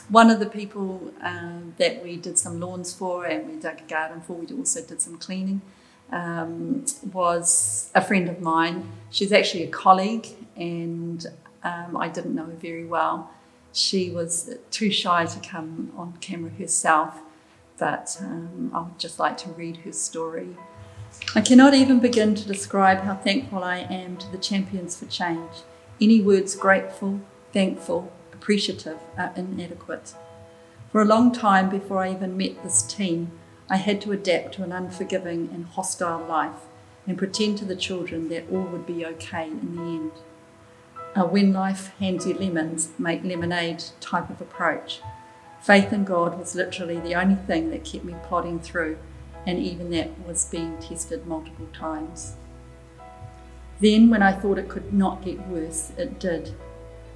One of the people that we did some lawns for and we dug a garden for, we also did some cleaning, was a friend of mine. She's actually a colleague, and I didn't know her very well. She was too shy to come on camera herself, but I would just like to read her story. I cannot even begin to describe how thankful I am to the Champions for Change. Any words grateful, thankful, appreciative are inadequate. For a long time before I even met this team, I had to adapt to an unforgiving and hostile life and pretend to the children that all would be okay in the end. When life hands you lemons, make lemonade type of approach. Faith in God was literally the only thing that kept me plodding through, and even that was being tested multiple times. Then, when I thought it could not get worse, it did.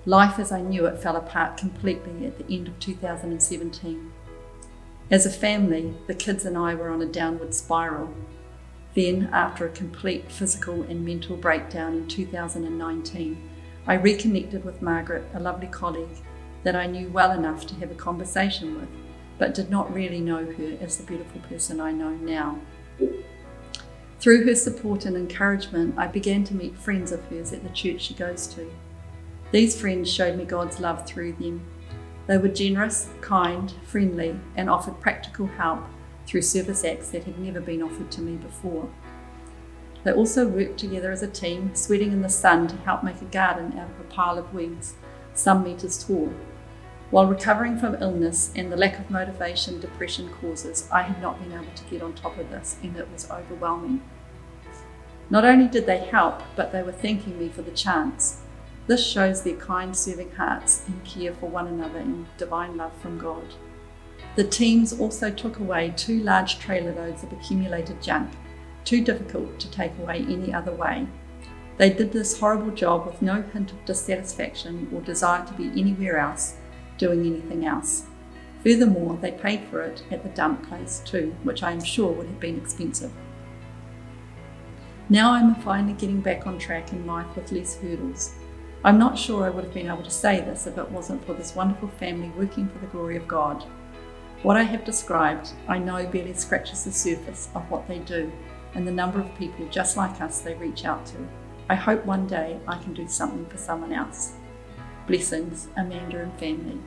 Life as I knew it fell apart completely at the end of 2017. As a family, the kids and I were on a downward spiral. Then, after a complete physical and mental breakdown in 2019, I reconnected with Margaret, a lovely colleague that I knew well enough to have a conversation with, but did not really know her as the beautiful person I know now. Through her support and encouragement, I began to meet friends of hers at the church she goes to. These friends showed me God's love through them. They were generous, kind, friendly, and offered practical help through service acts that had never been offered to me before. They also worked together as a team, sweating in the sun to help make a garden out of a pile of weeds, some metres tall. While recovering from illness and the lack of motivation depression causes, I had not been able to get on top of this, and it was overwhelming. Not only did they help, but they were thanking me for the chance. This shows their kind, serving hearts and care for one another and divine love from God. The teams also took away 2 large trailer loads of accumulated junk, too difficult to take away any other way. They did this horrible job with no hint of dissatisfaction or desire to be anywhere else, doing anything else. Furthermore, they paid for it at the dump place too, which I am sure would have been expensive. Now I'm finally getting back on track in life with less hurdles. I'm not sure I would have been able to say this if it wasn't for this wonderful family working for the glory of God. What I have described, I know barely scratches the surface of what they do and the number of people just like us they reach out to. I hope one day I can do something for someone else. Blessings, Amanda and family.